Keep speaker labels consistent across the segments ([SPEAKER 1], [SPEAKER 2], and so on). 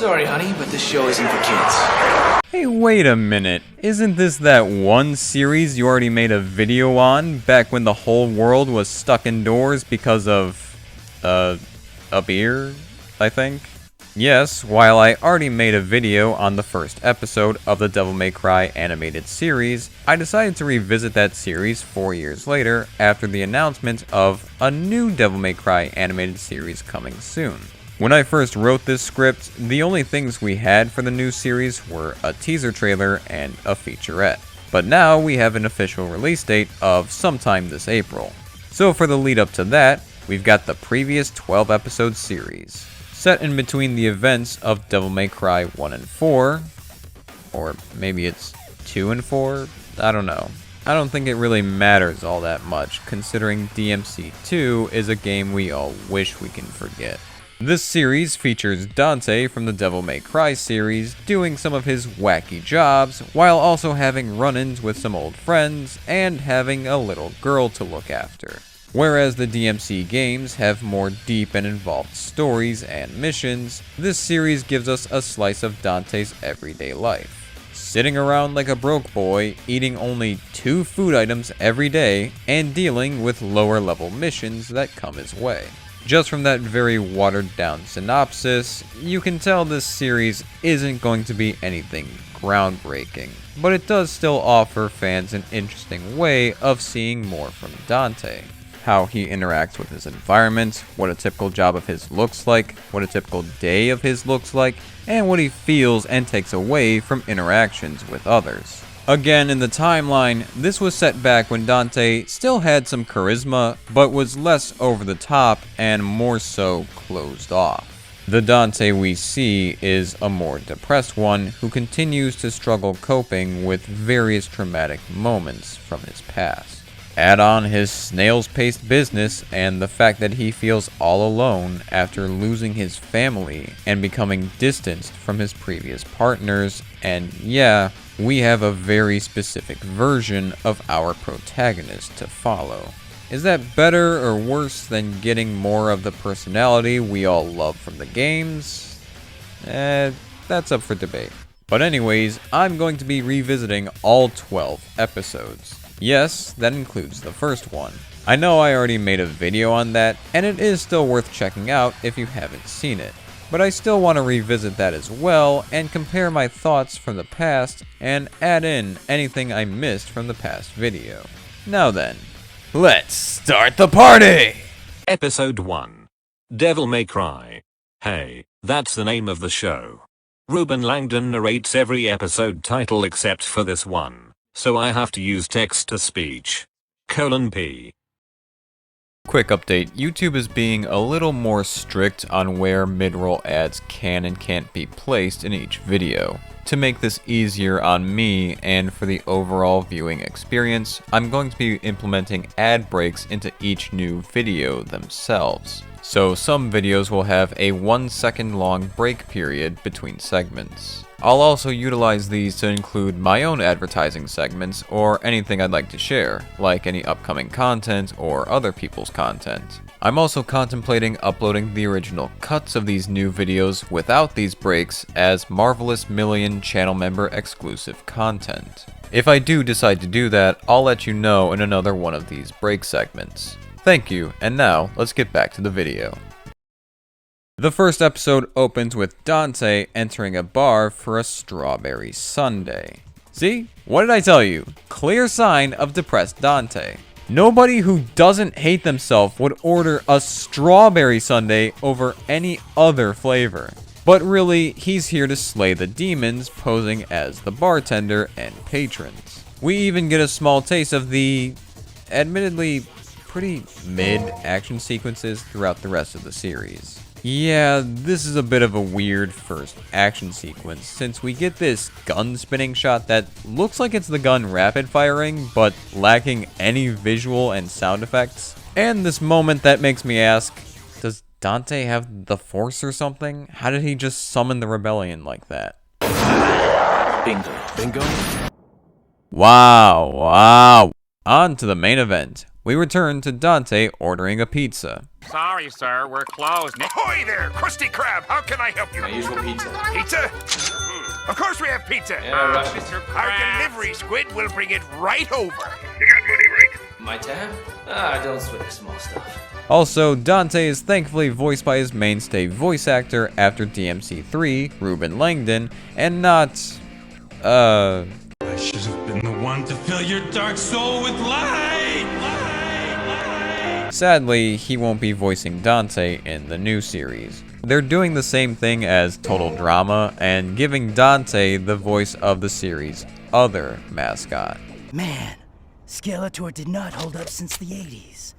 [SPEAKER 1] Sorry, honey, but this show isn't for kids.
[SPEAKER 2] Hey, wait a minute. Isn't this that one series you already made a video on back when the whole world was stuck indoors because of, a beer, I think? Yes, while I already made a video on the first episode of the Devil May Cry animated series, I decided to revisit that series 4 years later after the announcement of a new Devil May Cry animated series coming soon. When I first wrote this script, the only things we had for the new series were a teaser trailer and a featurette. But now we have an official release date of sometime this April. So for the lead up to that, we've got the previous 12 episode series, set in between the events of Devil May Cry 1 and 4, or maybe it's 2 and 4, I don't know. I don't think it really matters all that much, considering DMC2 is a game we all wish we can forget. This series features Dante from the Devil May Cry series doing some of his wacky jobs, while also having run-ins with some old friends and having a little girl to look after. Whereas the DMC games have more deep and involved stories and missions, this series gives us a slice of Dante's everyday life. Sitting around like a broke boy, eating only 2 food items every day, and dealing with lower level missions that come his way. Just from that very watered down synopsis, you can tell this series isn't going to be anything groundbreaking, but it does still offer fans an interesting way of seeing more from Dante. How he interacts with his environment, what a typical job of his looks like, what a typical day of his looks like, and what he feels and takes away from interactions with others. Again, in the timeline, this was set back when Dante still had some charisma, but was less over the top and more so closed off. The Dante we see is a more depressed one who continues to struggle coping with various traumatic moments from his past. Add on his snail's paced business and the fact that he feels all alone after losing his family and becoming distanced from his previous partners, and yeah, we have a very specific version of our protagonist to follow. Is that better or worse than getting more of the personality we all love from the games? That's up for debate. But anyways, I'm going to be revisiting all 12 episodes. Yes, that includes the first one. I know I already made a video on that, and it is still worth checking out if you haven't seen it. But I still want to revisit that as well and compare my thoughts from the past and add in anything I missed from the past video. Now then, let's start the party!
[SPEAKER 3] Episode 1. Devil May Cry. Hey, that's the name of the show. Ruben Langdon narrates every episode title except for this one, so I have to use text-to-speech. :P.
[SPEAKER 2] Quick update, YouTube is being a little more strict on where mid-roll ads can and can't be placed in each video. To make this easier on me and for the overall viewing experience, I'm going to be implementing ad breaks into each new video themselves. So some videos will have a 1 second long break period between segments. I'll also utilize these to include my own advertising segments or anything I'd like to share, like any upcoming content or other people's content. I'm also contemplating uploading the original cuts of these new videos without these breaks as MEWTWO-MILLION channel member exclusive content. If I do decide to do that, I'll let you know in another one of these break segments. Thank you, and now let's get back to the video. The first episode opens with Dante entering a bar for a strawberry sundae. See? What did I tell you? Clear sign of depressed Dante. Nobody who doesn't hate themselves would order a strawberry sundae over any other flavor. But really, he's here to slay the demons, posing as the bartender and patrons. We even get a small taste of the, admittedly, pretty mid action sequences throughout the rest of the series. Yeah, this is a bit of a weird first action sequence, since we get this gun spinning shot that looks like it's the gun rapid firing, but lacking any visual and sound effects. And this moment that makes me ask, does Dante have the Force or something? How did he just summon the rebellion like that?
[SPEAKER 1] Bingo.
[SPEAKER 2] Wow. On to the main event. we return to Dante ordering a pizza.
[SPEAKER 4] Sorry, sir, we're closed.
[SPEAKER 5] Ahoy there, Krusty Krab! How can I help you?
[SPEAKER 1] My usual pizza.
[SPEAKER 5] Pizza? Of course we have pizza.
[SPEAKER 1] Yeah, right.
[SPEAKER 4] Mr.
[SPEAKER 5] Our
[SPEAKER 4] Krabs.
[SPEAKER 5] delivery squid will bring it right over. You got money, right?
[SPEAKER 1] My tab? Ah, don't sweat the small stuff.
[SPEAKER 2] Also, Dante is thankfully voiced by his mainstay voice actor after DMC3, Ruben Langdon, and not,
[SPEAKER 6] I should have been the one to fill your dark soul with light.
[SPEAKER 2] Sadly, he won't be voicing Dante in the new series. They're doing the same thing as Total Drama and giving Dante the voice of the series' other mascot.
[SPEAKER 7] Man, Skeletor did not hold up since the 80s.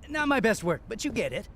[SPEAKER 7] Not my best work, but you get it.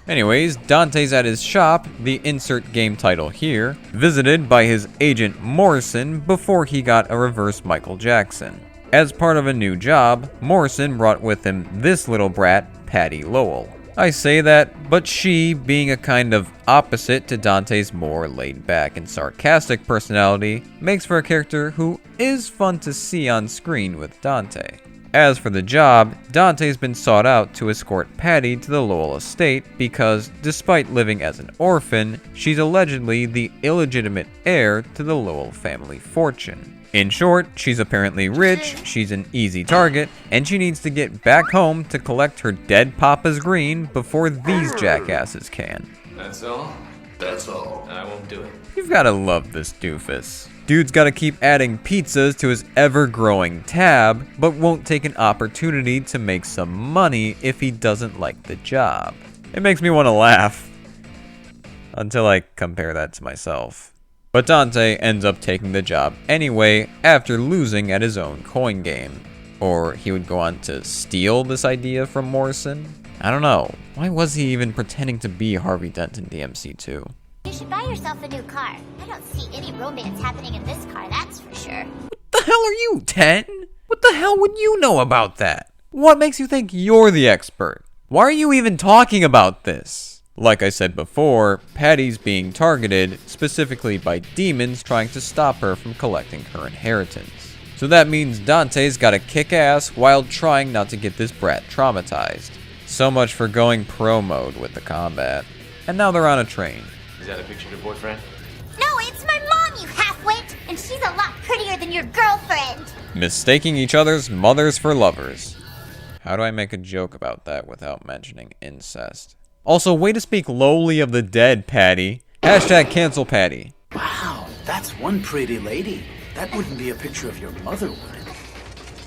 [SPEAKER 2] Anyways, Dante's at his shop, the insert game title here, visited by his agent Morrison before he got a reverse Michael Jackson. As part of a new job, Morrison brought with him this little brat, Patty Lowell. I say that, but she, being a kind of opposite to Dante's more laid-back and sarcastic personality, makes for a character who is fun to see on screen with Dante. As for the job, Dante's been sought out to escort Patty to the Lowell estate because, despite living as an orphan, she's allegedly the illegitimate heir to the Lowell family fortune. In short, she's apparently rich, she's an easy target, and she needs to get back home to collect her dead papa's green before these jackasses can.
[SPEAKER 1] That's all? That's all. I won't do it.
[SPEAKER 2] You've gotta love this doofus. Dude's gotta keep adding pizzas to his ever-growing tab, but won't take an opportunity to make some money if he doesn't like the job. It makes me want to laugh. Until I compare that to myself. But Dante ends up taking the job anyway after losing at his own coin game. Or he would go on to steal this idea from Morrison? I don't know. Why was he even pretending to be Harvey Dent in DMC2?
[SPEAKER 8] You should buy yourself a new car. I don't see any romance happening in this car, that's for sure.
[SPEAKER 2] What the hell are you, 10? What the hell would you know about that? What makes you think you're the expert? Why are you even talking about this? Like I said before, Patty's being targeted specifically by demons trying to stop her from collecting her inheritance. So that means Dante's gotta kick ass while trying not to get this brat traumatized. So much for going pro mode with the combat. And now they're on a train.
[SPEAKER 1] Is that a picture of your boyfriend?
[SPEAKER 8] No, it's my mom, you half-wit! And she's a lot prettier than your girlfriend!
[SPEAKER 2] Mistaking each other's mothers for lovers. How do I make a joke about that without mentioning incest? Also, way to speak lowly of the dead, Patty. Hashtag cancel Patty.
[SPEAKER 7] Wow, that's one pretty lady. That wouldn't be a picture of your mother, would it?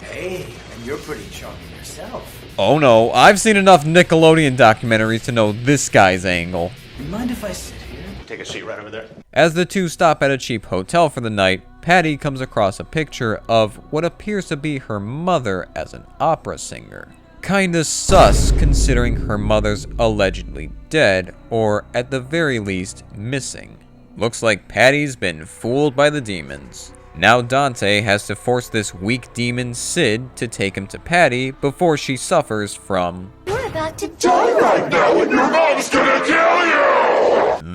[SPEAKER 7] Hey, and you're pretty charming yourself.
[SPEAKER 2] Oh no, I've seen enough Nickelodeon documentaries to know this guy's angle.
[SPEAKER 7] You mind if I sit here?
[SPEAKER 5] Take a seat right over there.
[SPEAKER 2] As the two stop at a cheap hotel for the night, Patty comes across a picture of what appears to be her mother as an opera singer. Kinda sus considering her mother's allegedly dead, or at the very least, missing. Looks like Patty's been fooled by the demons. Now Dante has to force this weak demon Sid to take him to Patty before she suffers from...
[SPEAKER 8] You're about to die right now!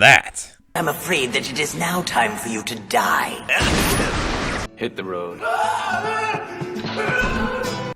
[SPEAKER 2] that.
[SPEAKER 9] I'm afraid that it is now time for you to die.
[SPEAKER 1] Hit the road.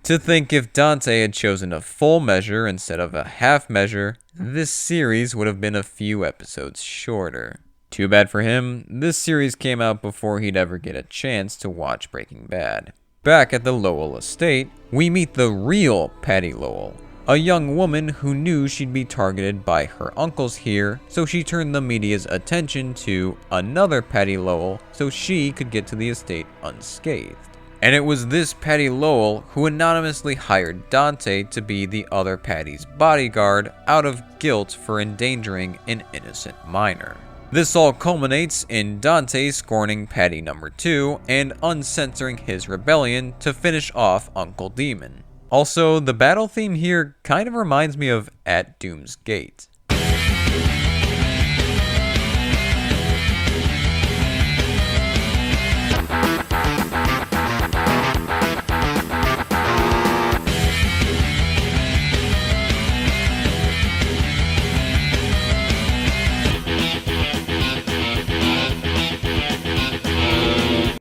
[SPEAKER 2] To think if Dante had chosen a full measure instead of a half measure, this series would have been a few episodes shorter. Too bad for him, this series came out before he'd ever get a chance to watch Breaking Bad. Back at the Lowell estate, we meet the real Patty Lowell, a young woman who knew she'd be targeted by her uncles here, so she turned the media's attention to another Patty Lowell so she could get to the estate unscathed. And it was this Patty Lowell who anonymously hired Dante to be the other Patty's bodyguard out of guilt for endangering an innocent minor. This all culminates in Dante scorning Patty number 2 and uncensoring his rebellion to finish off Uncle Demon. Also, the battle theme here kind of reminds me of At Doom's Gate.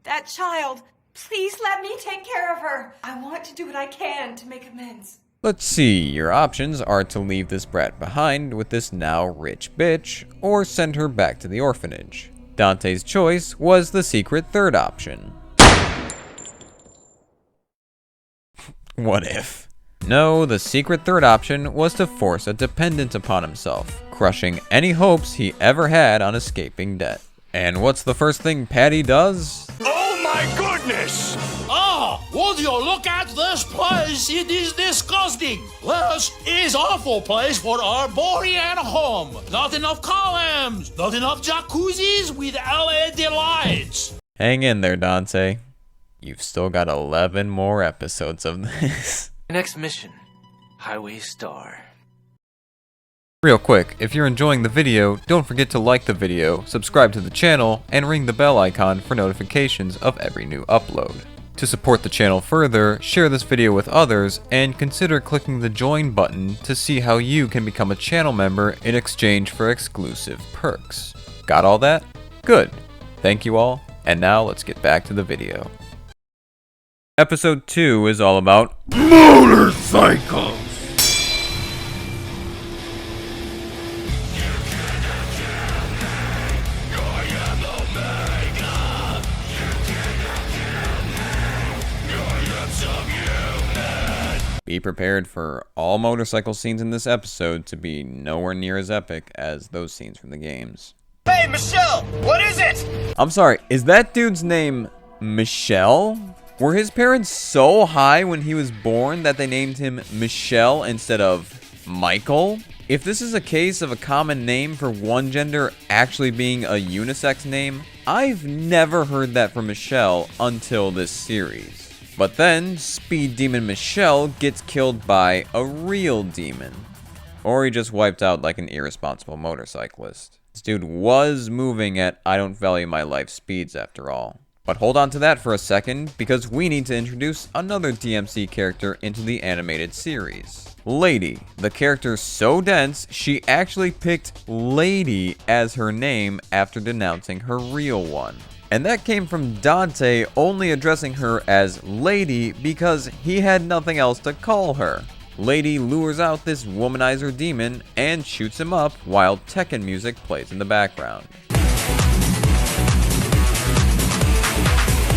[SPEAKER 10] That child, Please let me take care of her. I want to do what I can to make amends.
[SPEAKER 2] Let's see, your options are to leave this brat behind with this now rich bitch, or send her back to the orphanage. Dante's choice was the secret third option. What if? No, the secret third option was to force a dependent upon himself, crushing any hopes he ever had on escaping debt. And what's the first thing Patty does?
[SPEAKER 5] Oh my goodness!
[SPEAKER 11] Ah, would you look at this place? It is disgusting. This is awful place for Arborean home. Not enough columns, not enough jacuzzis with LED lights.
[SPEAKER 2] Hang in there, Dante. You've still got 11 more episodes of this.
[SPEAKER 1] Next mission, Highway Star.
[SPEAKER 2] Real quick, if you're enjoying the video, don't forget to like the video, subscribe to the channel, and ring the bell icon for notifications of every new upload. To support the channel further, share this video with others, and consider clicking the join button to see how you can become a channel member in exchange for exclusive perks. Got all that? Good. Thank you all, and now let's get back to the video. Episode 2 is all about
[SPEAKER 5] Motorcycles!
[SPEAKER 2] Be prepared for all motorcycle scenes in this episode to be nowhere near as epic as those scenes from the games.
[SPEAKER 5] Hey, Michelle! What is it?
[SPEAKER 2] I'm sorry, is that dude's name Michelle? Were his parents so high when he was born that they named him Michelle instead of Michael? If this is a case of a common name for one gender actually being a unisex name, I've never heard that from Michelle until this series. But then, Speed Demon Michelle gets killed by a real demon. Or he just wiped out like an irresponsible motorcyclist. This dude was moving at I don't value my life speeds after all. But hold on to that for a second, because we need to introduce another DMC character into the animated series. Lady, the character so dense, she actually picked Lady as her name after denouncing her real one. And that came from Dante only addressing her as Lady because he had nothing else to call her. Lady lures out this womanizer demon and shoots him up while Tekken music plays in the background.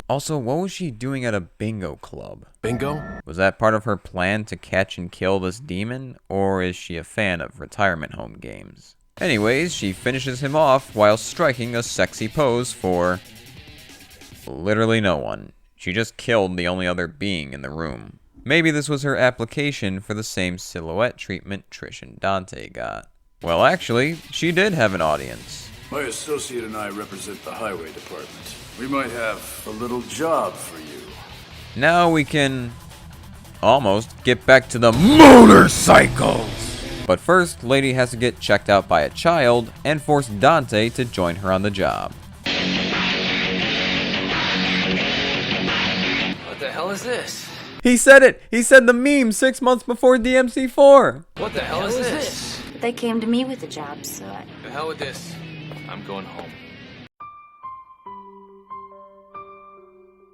[SPEAKER 2] Also, what was she doing at a bingo club?
[SPEAKER 5] Bingo?
[SPEAKER 2] Was that part of her plan to catch and kill this demon, or is she a fan of retirement home games? Anyways, she finishes him off while striking a sexy pose for literally no one. She just killed the only other being in the room. Maybe this was her application for the same silhouette treatment Trish and Dante got. Well, actually, she did have an audience.
[SPEAKER 7] My associate and I represent the highway department. We might have a little job for you.
[SPEAKER 2] Now we can almost get back to the motorcycles. But first, Lady has to get checked out by a child and force Dante to join her on the job.
[SPEAKER 1] What the hell is this?
[SPEAKER 2] He said it! He said the meme 6 months before DMC4!
[SPEAKER 1] What the hell is this?
[SPEAKER 8] They came to me with a job, so
[SPEAKER 1] The hell with this. I'm going home.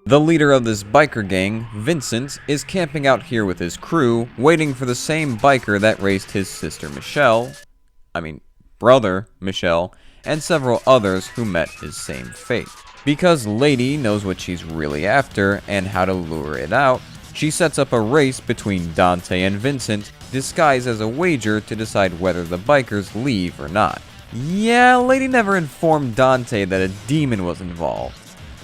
[SPEAKER 2] The leader of this biker gang, Vincent, is camping out here with his crew, waiting for the same biker that raced his sister brother Michelle, and several others who met his same fate. Because Lady knows what she's really after and how to lure it out, she sets up a race between Dante and Vincent, disguised as a wager to decide whether the bikers leave or not. Yeah, Lady never informed Dante that a demon was involved.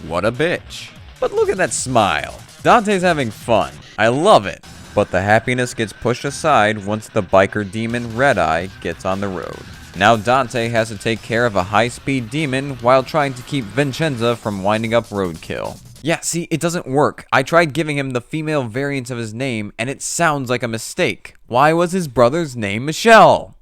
[SPEAKER 2] What a bitch. But look at that smile. Dante's having fun. I love it. But the happiness gets pushed aside once the biker demon Red Eye gets on the road. Now Dante has to take care of a high-speed demon while trying to keep Vincenza from winding up roadkill. Yeah, see, it doesn't work. I tried giving him the female variant of his name, and it sounds like a mistake. Why was his brother's name Michelle?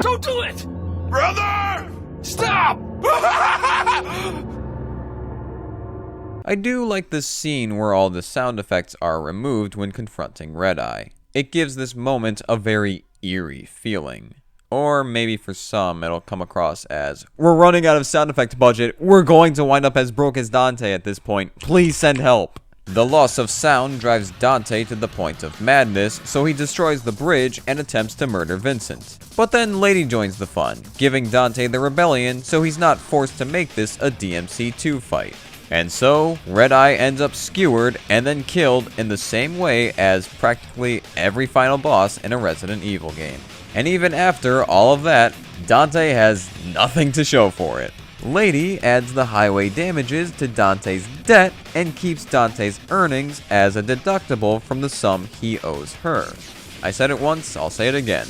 [SPEAKER 5] Don't do it! Brother! Stop!
[SPEAKER 2] I do like this scene where all the sound effects are removed when confronting Red Eye. It gives this moment a very eerie feeling. Or maybe for some, it'll come across as, we're running out of sound effect budget. We're going to wind up as broke as Dante at this point. Please send help. The loss of sound drives Dante to the point of madness, so he destroys the bridge and attempts to murder Vincent. But then Lady joins the fun, giving Dante the rebellion so he's not forced to make this a DMC2 fight. And so, Red Eye ends up skewered and then killed in the same way as practically every final boss in a Resident Evil game. And even after all of that, Dante has nothing to show for it. Lady adds the highway damages to Dante's debt and keeps Dante's earnings as a deductible from the sum he owes her. I said it once, I'll say it again.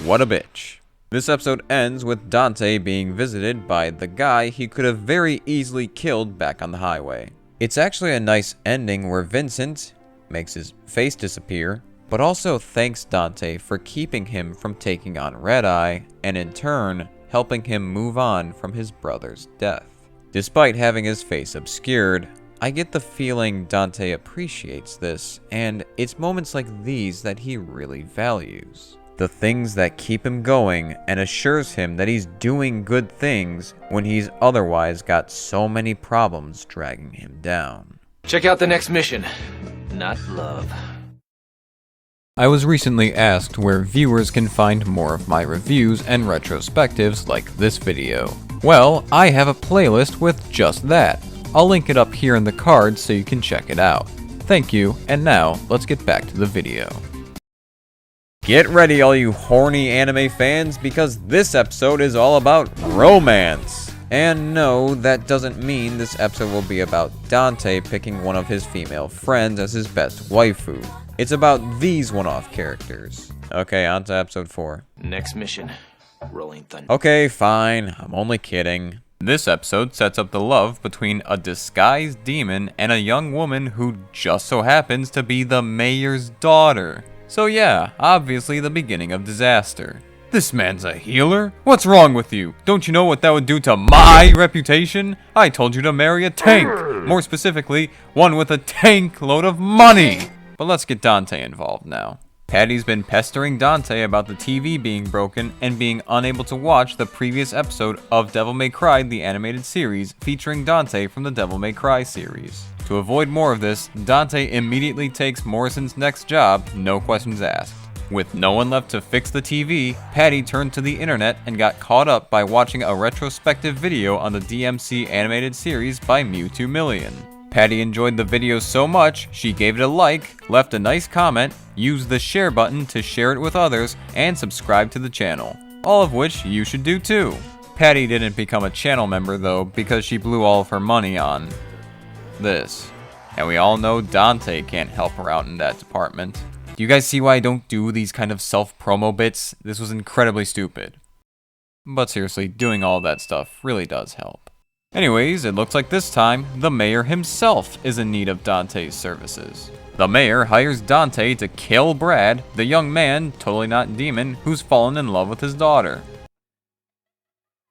[SPEAKER 2] What a bitch. This episode ends with Dante being visited by the guy he could have very easily killed back on the highway. It's actually a nice ending where Vincent makes his face disappear, but also thanks Dante for keeping him from taking on Red Eye, and in turn, helping him move on from his brother's death. Despite having his face obscured, I get the feeling Dante appreciates this, and it's moments like these that he really values. The things that keep him going and assures him that he's doing good things when he's otherwise got so many problems dragging him down.
[SPEAKER 1] Check out the next mission. Not love.
[SPEAKER 2] I was recently asked where viewers can find more of my reviews and retrospectives like this video. Well, I have a playlist with just that. I'll link it up here in the card so you can check it out. Thank you, and now let's get back to the video. Get ready all you horny anime fans, because this episode is all about romance. And no, that doesn't mean this episode will be about Dante picking one of his female friends as his best waifu. It's about these one-off characters. Okay, on to episode 4.
[SPEAKER 1] Next mission. Rolling thunder.
[SPEAKER 2] Okay, fine. I'm only kidding. This episode sets up the love between a disguised demon and a young woman who just so happens to be the mayor's daughter. So yeah, obviously the beginning of disaster. This man's a healer? What's wrong with you? Don't you know what that would do to my reputation? I told you to marry a tank. More specifically, one with a tank load of money. But let's get Dante involved now. Patty's been pestering Dante about the TV being broken and being unable to watch the previous episode of Devil May Cry, the animated series, featuring Dante from the Devil May Cry series. To avoid more of this, Dante immediately takes Morrison's next job, no questions asked. With no one left to fix the TV, Patty turned to the internet and got caught up by watching a retrospective video on the DMC animated series by MEWTWO-MILLION. Patty enjoyed the video so much, she gave it a like, left a nice comment, used the share button to share it with others, and subscribe to the channel. All of which you should do too. Patty didn't become a channel member though, because she blew all of her money on this. And we all know Dante can't help her out in that department. Do you guys see why I don't do these kind of self-promo bits? This was incredibly stupid. But seriously, doing all that stuff really does help. Anyways, it looks like this time, the mayor himself is in need of Dante's services. The mayor hires Dante to kill Brad, the young man, totally not demon, who's fallen in love with his daughter.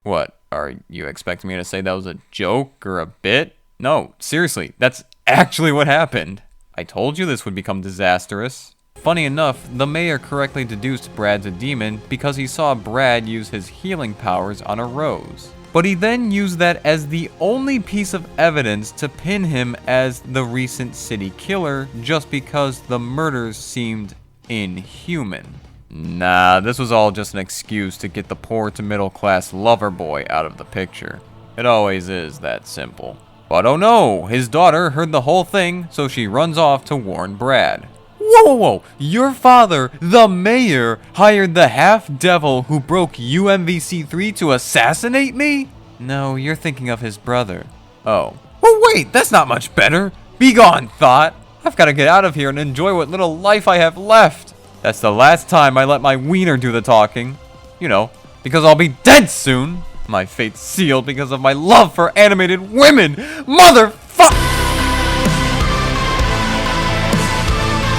[SPEAKER 2] What, are you expecting me to say that was a joke or a bit? No, seriously, that's actually what happened. I told you this would become disastrous. Funny enough, the mayor correctly deduced Brad's a demon because he saw Brad use his healing powers on a rose. But he then used that as the only piece of evidence to pin him as the recent city killer just because the murders seemed inhuman. Nah, this was all just an excuse to get the poor to middle class lover boy out of the picture. It always is that simple. But oh no, his daughter heard the whole thing, so she runs off to warn Brad. Whoa, your father, the mayor, hired the half-devil who broke UMVC-3 to assassinate me? No, you're thinking of his brother. Oh. Oh wait, that's not much better. Be gone, thought. I've got to get out of here and enjoy what little life I have left. That's the last time I let my wiener do the talking. You know, because I'll be dead soon. My fate's sealed because of my love for animated women. Motherfuck!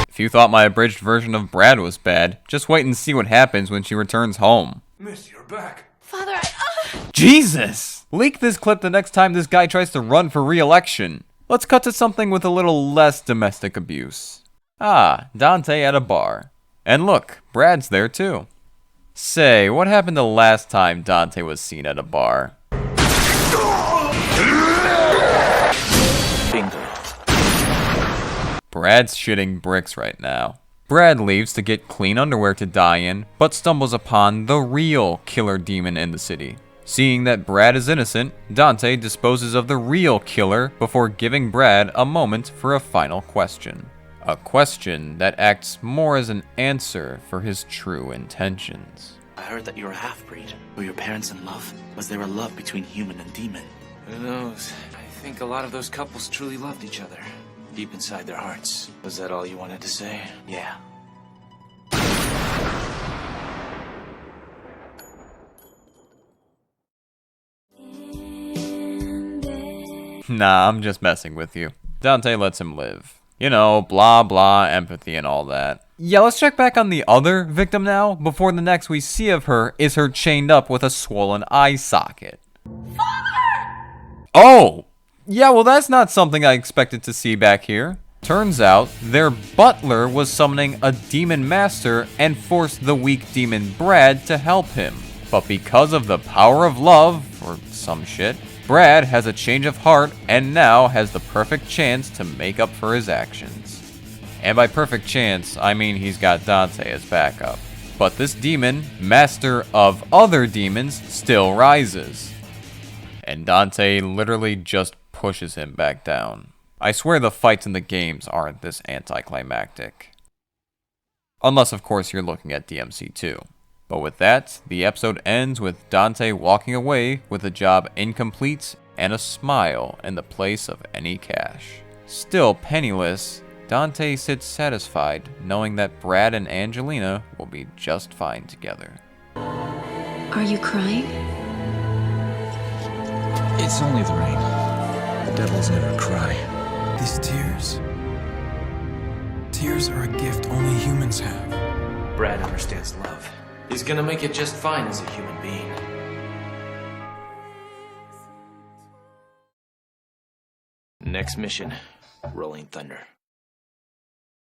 [SPEAKER 2] If you thought my abridged version of Brad was bad, just wait and see what happens when she returns home.
[SPEAKER 6] Miss, you're back.
[SPEAKER 8] Father,
[SPEAKER 2] Jesus! Leak this clip the next time this guy tries to run for re-election. Let's cut to something with a little less domestic abuse. Ah, Dante at a bar. And look, Brad's there too. Say, what happened the last time Dante was seen at a bar?
[SPEAKER 1] Bingo.
[SPEAKER 2] Brad's shitting bricks right now. Brad leaves to get clean underwear to die in, but stumbles upon the real killer demon in the city. Seeing that Brad is innocent, Dante disposes of the real killer before giving Brad a moment for a final question. A question that acts more as an answer for his true intentions.
[SPEAKER 7] I heard that you're a half-breed. Were your parents in love? Was there a love between human and demon?
[SPEAKER 1] Who knows? I think a lot of those couples truly loved each other. Deep inside their hearts. Was that all you wanted to say?
[SPEAKER 7] Yeah.
[SPEAKER 2] Nah, I'm just messing with you. Dante lets him live. You know, blah blah, empathy and all that. Yeah, let's check back on the other victim now, before the next we see of her is her chained up with a swollen eye socket. Father! Oh! Yeah, well that's not something I expected to see back here. Turns out, their butler was summoning a demon master and forced the weak demon Brad to help him. But because of the power of love, or some shit, Brad has a change of heart and now has the perfect chance to make up for his actions. And by perfect chance, I mean he's got Dante as backup. But this demon, master of other demons, still rises. And Dante literally just pushes him back down. I swear the fights in the games aren't this anticlimactic. Unless of course you're looking at DMC2. But with that, the episode ends with Dante walking away with a job incomplete and a smile in the place of any cash. Still penniless, Dante sits satisfied knowing that Brad and Angelina will be just fine together.
[SPEAKER 12] Are you crying?
[SPEAKER 13] It's only the rain. The devils never cry.
[SPEAKER 6] These tears are a gift only humans have.
[SPEAKER 1] Brad understands love. He's gonna make it just fine as a human being. Next mission, Rolling Thunder.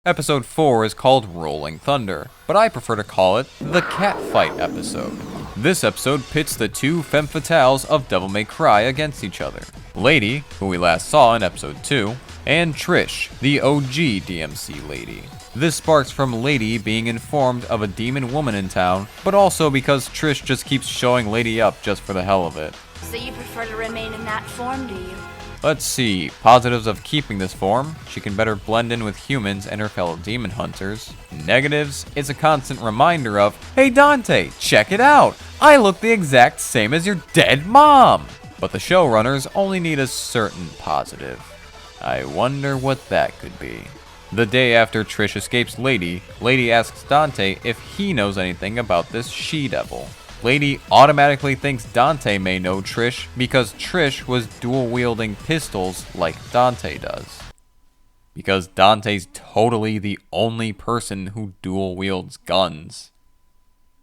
[SPEAKER 2] Episode 4 is called Rolling Thunder, but I prefer to call it the Catfight episode. This episode pits the two femme fatales of Devil May Cry against each other. Lady, who we last saw in episode 2, and Trish, the OG DMC lady. This sparks from Lady being informed of a demon woman in town, but also because Trish just keeps showing Lady up just for the hell of it.
[SPEAKER 14] So you prefer to remain in that form, do you?
[SPEAKER 2] Let's see, positives of keeping this form: she can better blend in with humans and her fellow demon hunters. Negatives, it's a constant reminder of, hey Dante, check it out! I look the exact same as your dead mom! But the showrunners only need a certain positive. I wonder what that could be. The day after Trish escapes Lady, Lady asks Dante if he knows anything about this she-devil. Lady automatically thinks Dante may know Trish because Trish was dual-wielding pistols like Dante does. Because Dante's totally the only person who dual-wields guns.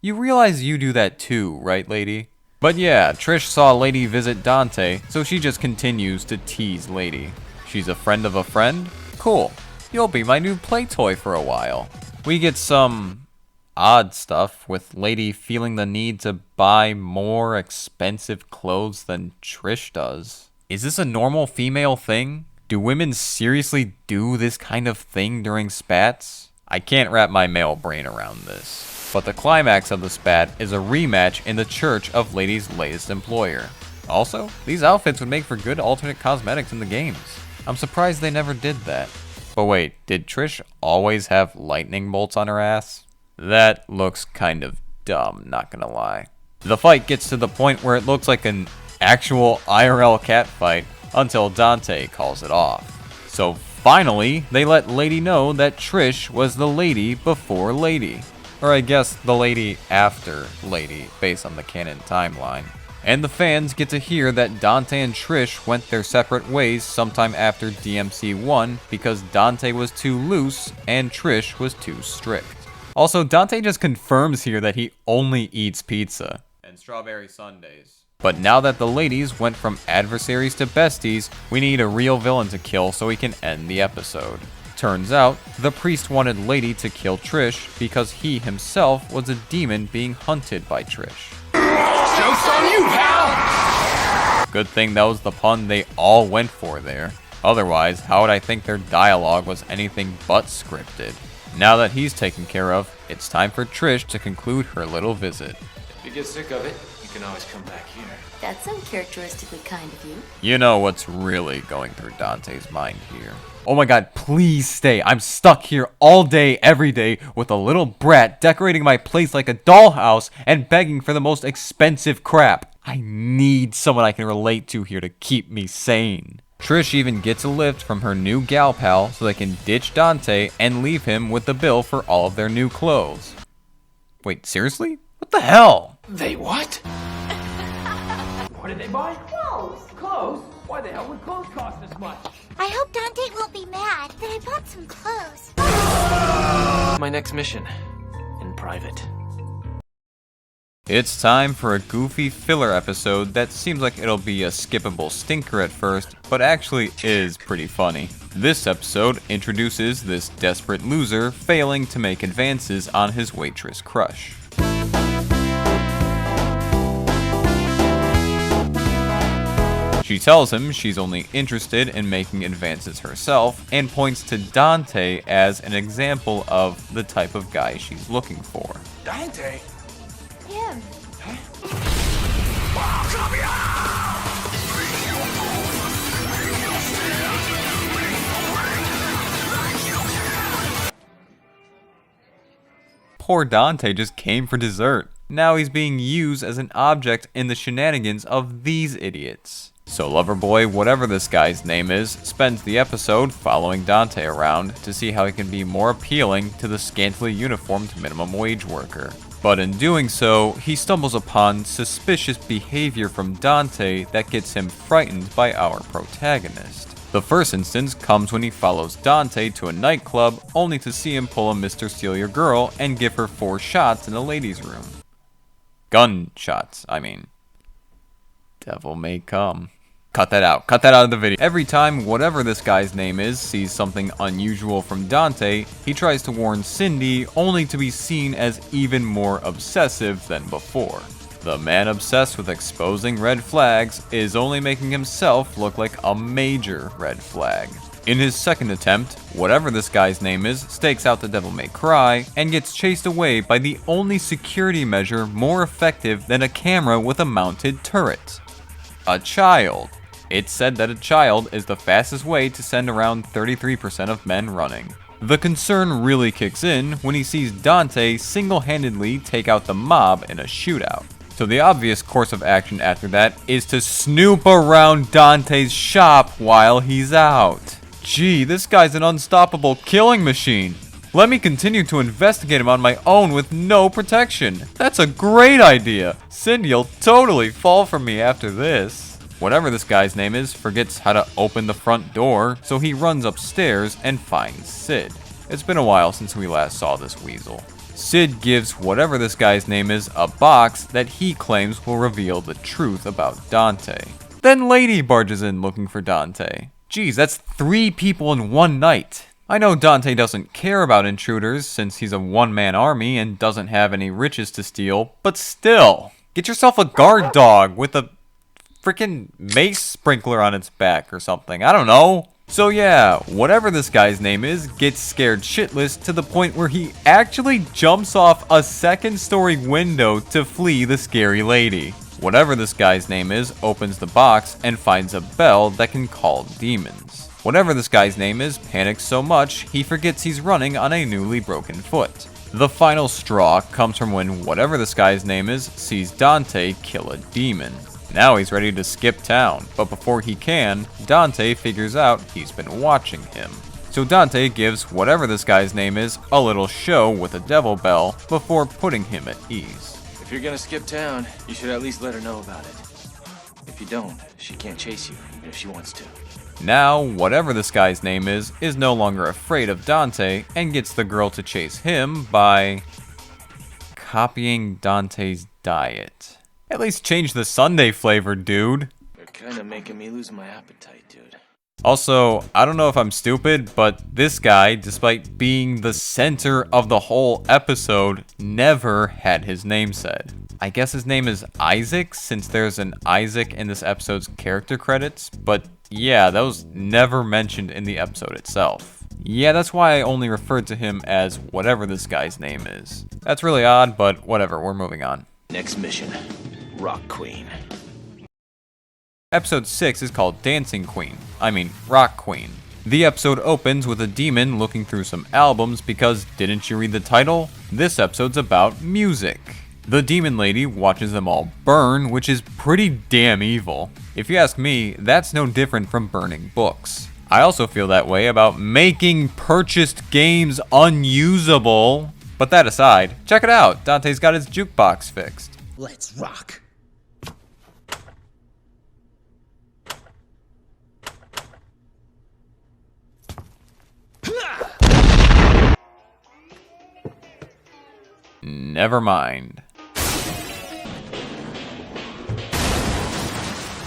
[SPEAKER 2] You realize you do that too, right, Lady? But yeah, Trish saw Lady visit Dante, so she just continues to tease Lady. She's a friend of a friend? Cool. You'll be my new play toy for a while. We get some odd stuff, with Lady feeling the need to buy more expensive clothes than Trish does. Is this a normal female thing? Do women seriously do this kind of thing during spats? I can't wrap my male brain around this. But the climax of the spat is a rematch in the church of Lady's latest employer. Also, these outfits would make for good alternate cosmetics in the games. I'm surprised they never did that. But wait, did Trish always have lightning bolts on her ass? That looks kind of dumb, not gonna lie. The fight gets to the point where it looks like an actual IRL cat fight until Dante calls it off. So finally, they let Lady know that Trish was the lady before Lady. Or I guess the lady after Lady, based on the canon timeline. And the fans get to hear that Dante and Trish went their separate ways sometime after DMC 1 because Dante was too loose and Trish was too strict. Also, Dante just confirms here that he only eats pizza and strawberry sundaes. But now that the ladies went from adversaries to besties, we need a real villain to kill so we can end the episode. Turns out, the priest wanted Lady to kill Trish because he himself was a demon being hunted by Trish.
[SPEAKER 5] Joke's on you, pal!
[SPEAKER 2] Good thing that was the pun they all went for there. Otherwise, how would I think their dialogue was anything but scripted? Now that he's taken care of, it's time for Trish to conclude her little visit.
[SPEAKER 1] If you get sick of it, you can always come back here.
[SPEAKER 12] That's uncharacteristically kind of you.
[SPEAKER 2] You know what's really going through Dante's mind here. Oh my god, please stay. I'm stuck here all day, every day, with a little brat decorating my place like a dollhouse and begging for the most expensive crap. I need someone I can relate to here to keep me sane. Trish even gets a lift from her new gal pal so they can ditch Dante and leave him with the bill for all of their new clothes. Wait, seriously? What the hell?
[SPEAKER 1] They what?
[SPEAKER 7] What did they buy? Clothes. Clothes? Why the hell would clothes cost this much?
[SPEAKER 8] I hope Dante won't be mad that I bought some clothes.
[SPEAKER 1] My next mission. In private.
[SPEAKER 2] It's time for a goofy filler episode that seems like it'll be a skippable stinker at first, but actually is pretty funny. This episode introduces this desperate loser failing to make advances on his waitress crush. She tells him she's only interested in making advances herself and points to Dante as an example of the type of guy she's looking for.
[SPEAKER 5] Dante?
[SPEAKER 8] Him.
[SPEAKER 2] Poor Dante just came for dessert. Now he's being used as an object in the shenanigans of these idiots. So Loverboy, whatever this guy's name is, spends the episode following Dante around to see how he can be more appealing to the scantily uniformed minimum wage worker. But in doing so, he stumbles upon suspicious behavior from Dante that gets him frightened by our protagonist. The first instance comes when he follows Dante to a nightclub only to see him pull a Mr. Steal Your Girl and give her 4 shots in a ladies' room. Gun shots, I mean. Devil may come. Cut that out of the video. Every time whatever this guy's name is sees something unusual from Dante, he tries to warn Cindy only to be seen as even more obsessive than before. The man obsessed with exposing red flags is only making himself look like a major red flag. In his second attempt, whatever this guy's name is stakes out the Devil May Cry and gets chased away by the only security measure more effective than a camera with a mounted turret. A child. It's said that a child is the fastest way to send around 33% of men running. The concern really kicks in when he sees Dante single-handedly take out the mob in a shootout. So the obvious course of action after that is to snoop around Dante's shop while he's out. Gee, this guy's an unstoppable killing machine. Let me continue to investigate him on my own with no protection. That's a great idea. Cindy'll totally fall for me after this. Whatever this guy's name is forgets how to open the front door, so he runs upstairs and finds Sid. It's been a while since we last saw this weasel. Sid gives whatever this guy's name is a box that he claims will reveal the truth about Dante. Then Lady barges in looking for Dante. Geez, that's 3 people in one night. I know Dante doesn't care about intruders since he's a one-man army and doesn't have any riches to steal, but still, get yourself a guard dog with a freaking mace sprinkler on its back or something. I don't know. So yeah, whatever this guy's name is gets scared shitless to the point where he actually jumps off a 2nd-story window to flee the scary lady. Whatever this guy's name is opens the box and finds a bell that can call demons. Whatever this guy's name is panics so much he forgets he's running on a newly broken foot. The final straw comes from when whatever this guy's name is sees Dante kill a demon. Now he's ready to skip town, but before he can, Dante figures out he's been watching him. So Dante gives whatever this guy's name is a little show with a devil bell before putting him at ease.
[SPEAKER 1] If you're gonna skip town, you should at least let her know about it. If you don't, she can't chase you, even if she wants to.
[SPEAKER 2] Now, whatever this guy's name is no longer afraid of Dante and gets the girl to chase him by copying Dante's diet. At least change the sundae flavor, dude.
[SPEAKER 1] You're kinda making me lose my appetite, dude.
[SPEAKER 2] Also, I don't know if I'm stupid, but this guy, despite being the center of the whole episode, never had his name said. I guess his name is Isaac, since there's an Isaac in this episode's character credits, but yeah, that was never mentioned in the episode itself. Yeah, that's why I only referred to him as whatever this guy's name is. That's really odd, but whatever, we're moving on.
[SPEAKER 1] Next mission, Rock Queen.
[SPEAKER 2] Episode 6 is called Dancing Queen. Rock Queen. The episode opens with a demon looking through some albums because didn't you read the title? This episode's about music. The demon lady watches them all burn, which is pretty damn evil. If you ask me, that's no different from burning books. I also feel that way about making purchased games unusable. But that aside, check it out, Dante's got his jukebox fixed.
[SPEAKER 7] Let's rock.
[SPEAKER 2] Never mind.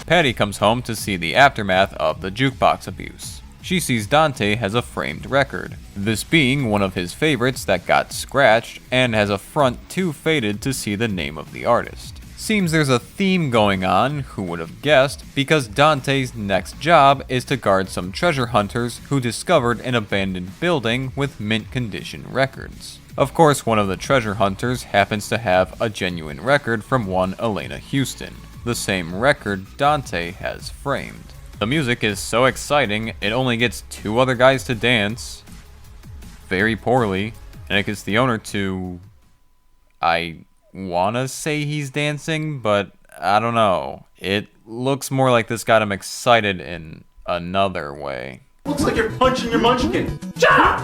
[SPEAKER 2] Patty comes home to see the aftermath of the jukebox abuse. She sees Dante has a framed record, this being one of his favorites that got scratched and has a front too faded to see the name of the artist. Seems there's a theme going on, who would have guessed, because Dante's next job is to guard some treasure hunters who discovered an abandoned building with mint condition records. Of course, one of the treasure hunters happens to have a genuine record from one Elena Houston, the same record Dante has framed. The music is so exciting, it only gets 2 other guys to dance, very poorly, and it gets the owner to... I wanna say he's dancing, but I don't know. It looks more like this got him excited in another way.
[SPEAKER 15] Looks like you're punching your munchkin. Ja!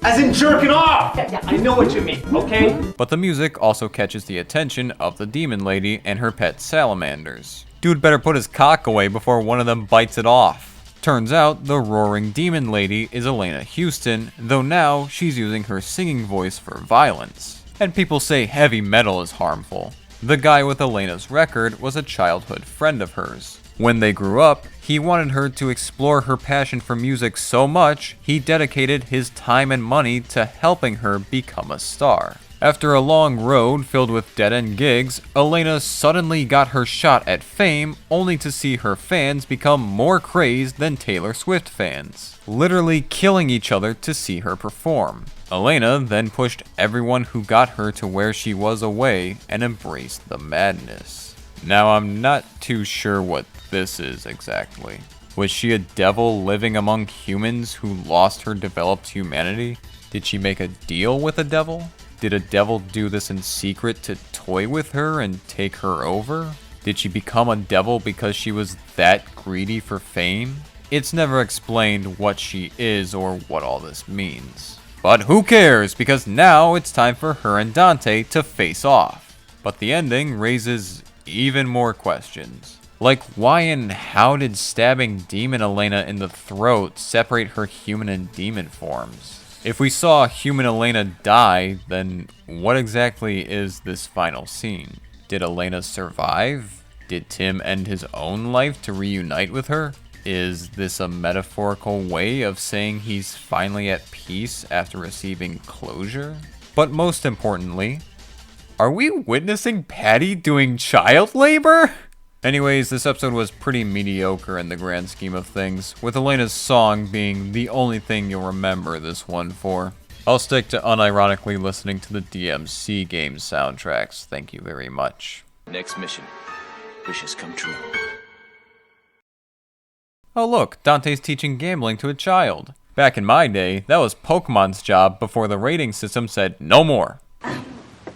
[SPEAKER 15] As in jerking off! Yeah, I know what you mean, okay?
[SPEAKER 2] But the music also catches the attention of the demon lady and her pet salamanders. Dude better put his cock away before one of them bites it off. Turns out the roaring demon lady is Elena Houston, though now she's using her singing voice for violence. And people say heavy metal is harmful. The guy with Elena's record was a childhood friend of hers. When they grew up, he wanted her to explore her passion for music so much, he dedicated his time and money to helping her become a star. After a long road filled with dead-end gigs, Elena suddenly got her shot at fame, only to see her fans become more crazed than Taylor Swift fans, literally killing each other to see her perform. Elena then pushed everyone who got her to where she was away and embraced the madness. Now I'm not too sure what this is exactly. Was she a devil living among humans who lost her developed humanity? Did she make a deal with a devil? Did a devil do this in secret to toy with her and take her over? Did she become a devil because she was that greedy for fame? It's never explained what she is or what all this means. But who cares, because now it's time for her and Dante to face off. But the ending raises even more questions. Like, why and how did stabbing Demon Elena in the throat separate her human and demon forms? If we saw human Elena die, then what exactly is this final scene? Did Elena survive? Did Tim end his own life to reunite with her? Is this a metaphorical way of saying he's finally at peace after receiving closure? But most importantly, are we witnessing Patty doing child labor? Anyways, this episode was pretty mediocre in the grand scheme of things, with Elena's song being the only thing you'll remember this one for. I'll stick to unironically listening to the DMC game soundtracks, thank you very much.
[SPEAKER 1] Next mission, wishes come true.
[SPEAKER 2] Oh look, Dante's teaching gambling to a child. Back in my day, that was Pokemon's job before the rating system said no more.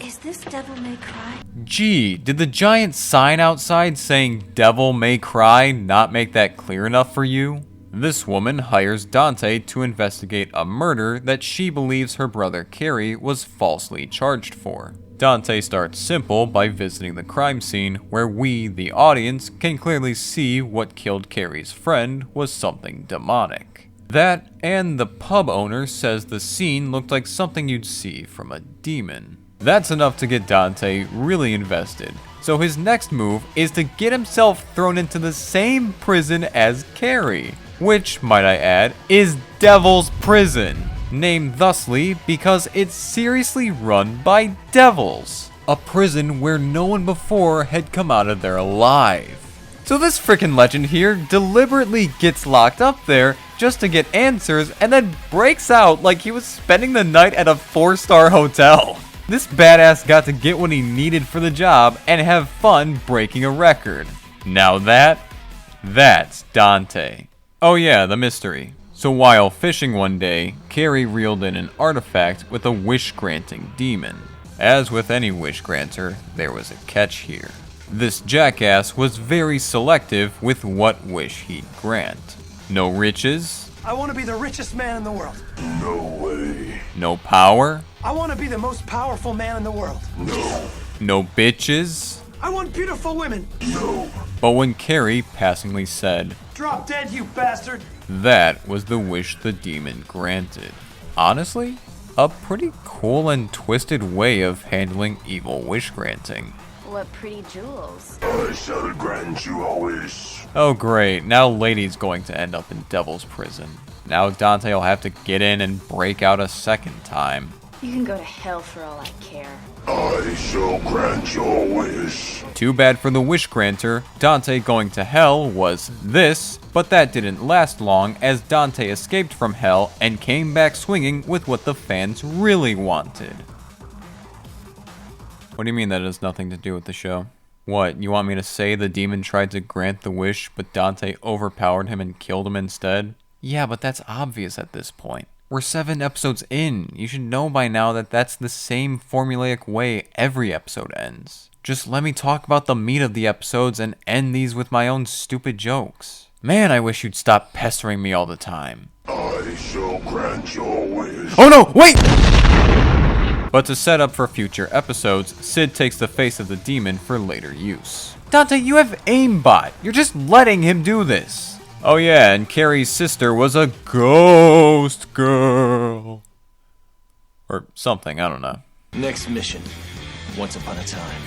[SPEAKER 14] Is this Devil May Cry?
[SPEAKER 2] Gee, did the giant sign outside saying Devil May Cry not make that clear enough for you? This woman hires Dante to investigate a murder that she believes her brother Carrie was falsely charged for. Dante starts simple by visiting the crime scene where we, the audience, can clearly see what killed Carrie's friend was something demonic. That, and the pub owner says the scene looked like something you'd see from a demon. That's enough to get Dante really invested. So his next move is to get himself thrown into the same prison as Carrie, which, might I add, is Devil's Prison, named thusly because it's seriously run by devils. A prison where no one before had come out of there alive. So this frickin' legend here deliberately gets locked up there just to get answers and then breaks out like he was spending the night at a 4-star hotel. This badass got to get what he needed for the job and have fun breaking a record. Now that's Dante. Oh yeah, the mystery. So while fishing one day, Carrie reeled in an artifact with a wish-granting demon. As with any wish granter, there was a catch here. This jackass was very selective with what wish he'd grant. No riches.
[SPEAKER 16] I want to be the richest man in the world.
[SPEAKER 5] No way.
[SPEAKER 2] No power.
[SPEAKER 16] I want to be the most powerful man in the world.
[SPEAKER 5] No.
[SPEAKER 2] No bitches.
[SPEAKER 16] I want beautiful women.
[SPEAKER 5] No.
[SPEAKER 2] But when Carrie passingly said,
[SPEAKER 16] "Drop dead, you bastard,"
[SPEAKER 2] that was the wish the demon granted. Honestly, a pretty cool and twisted way of handling evil wish granting.
[SPEAKER 12] What pretty jewels.
[SPEAKER 5] I shall grant you a wish.
[SPEAKER 2] Oh great, now Lady's going to end up in Devil's Prison. Now Dante will have to get in and break out a second time.
[SPEAKER 12] You can go to hell for all I care.
[SPEAKER 5] I shall grant your wish.
[SPEAKER 2] Too bad for the wish granter, Dante going to hell was this, but that didn't last long as Dante escaped from hell and came back swinging with what the fans really wanted. What do you mean that has nothing to do with the show? What, you want me to say the demon tried to grant the wish, but Dante overpowered him and killed him instead? Yeah, but that's obvious at this point. We're 7 episodes in. You should know by now that that's the same formulaic way every episode ends. Just let me talk about the meat of the episodes and end these with my own stupid jokes. Man, I wish you'd stop pestering me all the time.
[SPEAKER 5] I shall grant your wish.
[SPEAKER 2] Oh no, wait! But to set up for future episodes, Sid takes the face of the demon for later use. Dante, you have aimbot. You're just letting him do this. Oh yeah, and Carrie's sister was a ghost girl. Or something, I don't know.
[SPEAKER 1] Next mission. Once upon a time.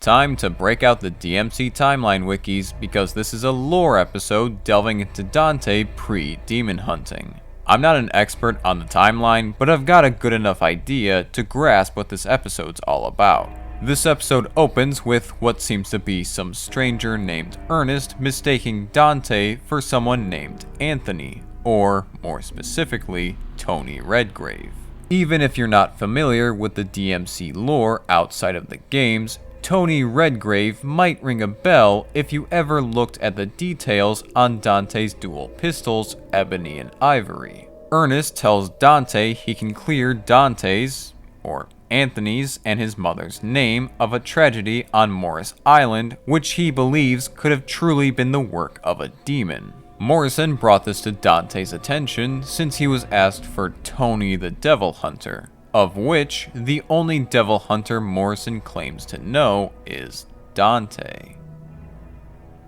[SPEAKER 2] Time to break out the DMC timeline wikis because this is a lore episode delving into Dante pre-demon hunting. I'm not an expert on the timeline, but I've got a good enough idea to grasp what this episode's all about. This episode opens with what seems to be some stranger named Ernest mistaking Dante for someone named Anthony, or more specifically, Tony Redgrave. Even if you're not familiar with the DMC lore outside of the games, Tony Redgrave might ring a bell if you ever looked at the details on Dante's dual pistols, Ebony and Ivory. Ernest tells Dante he can clear Dante's, or Anthony's and his mother's name of a tragedy on Morris Island, which he believes could have truly been the work of a demon. Morrison brought this to Dante's attention since he was asked for Tony the Devil Hunter, of which the only Devil Hunter Morrison claims to know is Dante.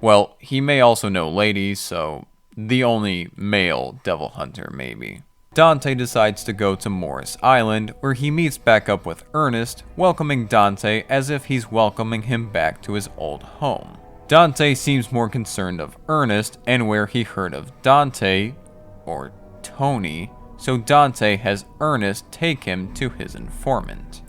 [SPEAKER 2] Well, he may also know ladies, so the only male Devil Hunter maybe. Dante decides to go to Morris Island, where he meets back up with Ernest, welcoming Dante as if he's welcoming him back to his old home. Dante seems more concerned of Ernest and where he heard of Dante, or Tony, so Dante has Ernest take him to his informant.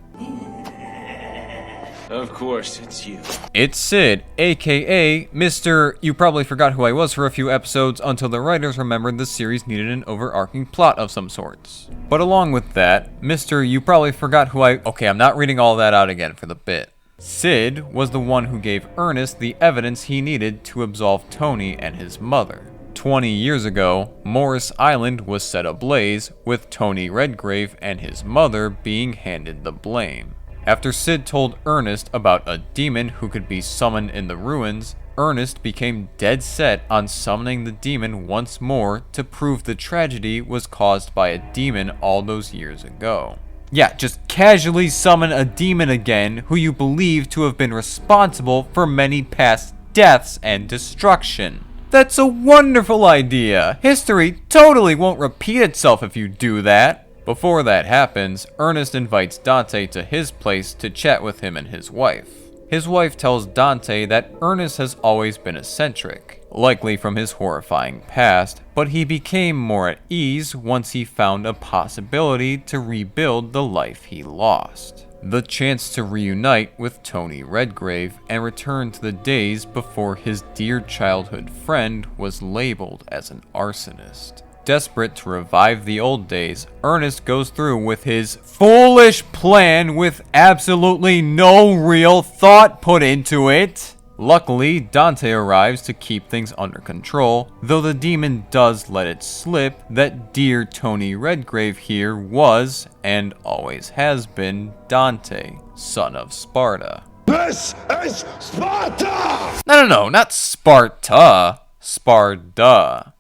[SPEAKER 1] Of course, it's you.
[SPEAKER 2] It's Sid, aka Mr. You probably forgot who I was for a few episodes until the writers remembered the series needed an overarching plot of some sorts. But along with that, Mr. You probably forgot who Okay, I'm not reading all that out again for the bit. Sid was the one who gave Ernest the evidence he needed to absolve Tony and his mother. 20 years ago, Morris Island was set ablaze, with Tony Redgrave and his mother being handed the blame. After Sid told Ernest about a demon who could be summoned in the ruins, Ernest became dead set on summoning the demon once more to prove the tragedy was caused by a demon all those years ago. Yeah, just casually summon a demon again who you believe to have been responsible for many past deaths and destruction. That's a wonderful idea. History totally won't repeat itself if you do that. Before that happens, Ernest invites Dante to his place to chat with him and his wife. His wife tells Dante that Ernest has always been eccentric, likely from his horrifying past, but he became more at ease once he found a possibility to rebuild the life he lost. The chance to reunite with Tony Redgrave and return to the days before his dear childhood friend was labeled as an arsonist. Desperate to revive the old days, Ernest goes through with his foolish plan with absolutely no real thought put into it. Luckily, Dante arrives to keep things under control, though the demon does let it slip that dear Tony Redgrave here was, and always has been, Dante, son of Sparta.
[SPEAKER 5] This is Sparta!
[SPEAKER 2] No, not Sparta. Sparta.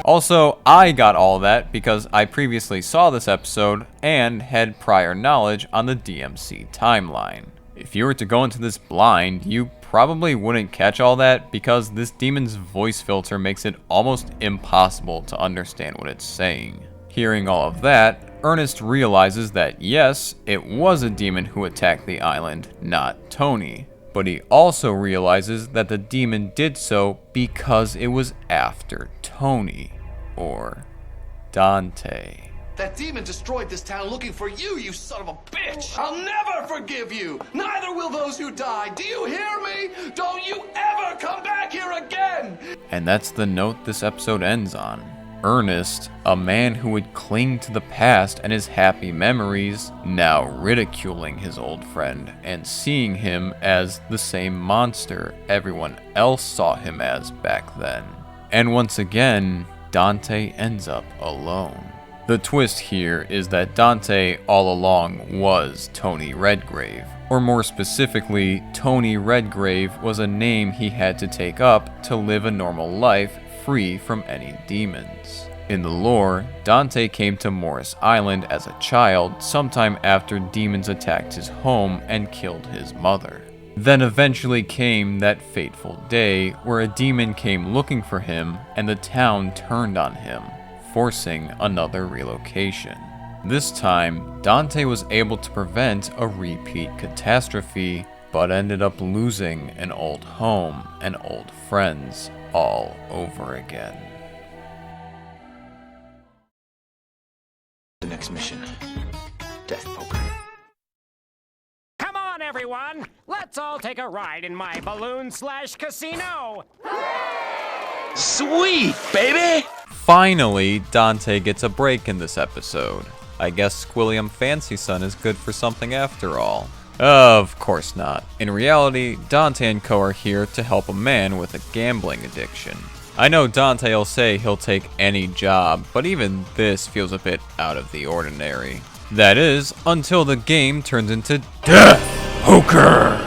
[SPEAKER 2] Also, I got all that because I previously saw this episode and had prior knowledge on the DMC timeline. If you were to go into this blind, you probably wouldn't catch all that because this demon's voice filter makes it almost impossible to understand what it's saying. Hearing all of that, Ernest realizes that yes, it was a demon who attacked the island, not Tony. But he also realizes that the demon did so because it was after Tony, or Dante.
[SPEAKER 17] That demon destroyed this town looking for you, you son of a bitch! I'll never forgive you! Neither will those who die! Do you hear me? Don't you ever come back here again!
[SPEAKER 2] And that's the note this episode ends on. Ernest, a man who would cling to the past and his happy memories, now ridiculing his old friend and seeing him as the same monster everyone else saw him as back then. And once again, Dante ends up alone. The twist here is that Dante all along was Tony Redgrave, or more specifically, Tony Redgrave was a name he had to take up to live a normal life free from any demons. In the lore, Dante came to Morris Island as a child sometime after demons attacked his home and killed his mother. Then eventually came that fateful day where a demon came looking for him and the town turned on him, forcing another relocation. This time, Dante was able to prevent a repeat catastrophe, but ended up losing an old home and old friends all over again.
[SPEAKER 1] The next mission. Death poker.
[SPEAKER 4] Come on, everyone! Let's all take a ride in my balloon/casino!
[SPEAKER 5] Sweet, baby!
[SPEAKER 2] Finally, Dante gets a break in this episode. I guess Squilliam Fancy Son is good for something after all. Of course not. In reality, Dante and Co are here to help a man with a gambling addiction. I know Dante will say he'll take any job, but even this feels a bit out of the ordinary. That is, until the game turns into Death Poker!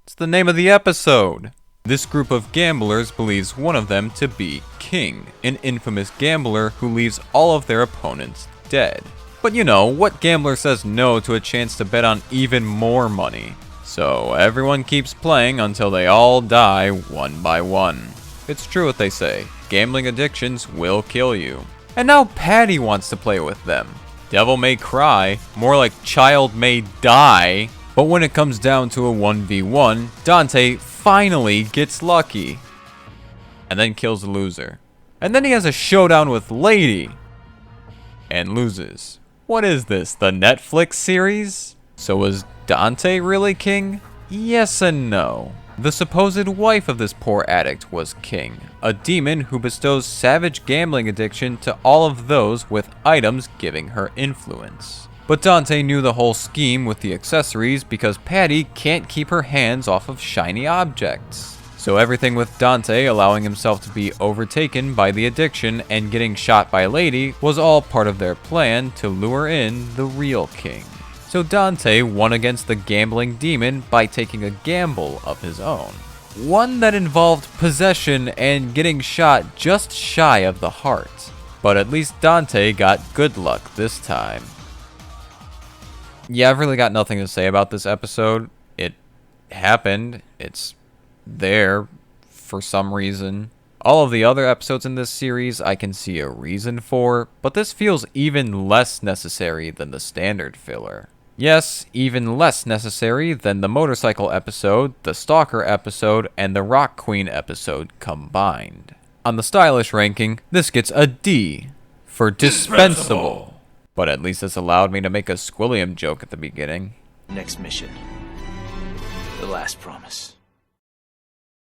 [SPEAKER 2] It's the name of the episode. This group of gamblers believes one of them to be King, an infamous gambler who leaves all of their opponents dead. But you know, what gambler says no to a chance to bet on even more money? So everyone keeps playing until they all die one by one. It's true what they say, gambling addictions will kill you. And now Patty wants to play with them. Devil may cry, more like child may die. But when it comes down to a 1v1, Dante finally gets lucky. And then kills the loser. And then he has a showdown with Lady. And loses. What is this, the Netflix series? So was Dante really king? Yes and no. The supposed wife of this poor addict was King, a demon who bestows savage gambling addiction to all of those with items giving her influence. But Dante knew the whole scheme with the accessories because Patty can't keep her hands off of shiny objects. So everything with Dante allowing himself to be overtaken by the addiction and getting shot by Lady was all part of their plan to lure in the real King. So Dante won against the gambling demon by taking a gamble of his own. One that involved possession and getting shot just shy of the heart. But at least Dante got good luck this time. Yeah, I've really got nothing to say about this episode. It happened. It's there for some reason. All of the other episodes in this series I can see a reason for, but this feels even less necessary than the standard filler. Yes, even less necessary than the motorcycle episode, the stalker episode, and the rock queen episode combined. On the stylish ranking, this gets a D for dispensable. But at least this allowed me to make a Squilliam joke at the beginning.
[SPEAKER 1] Next mission. The last promise.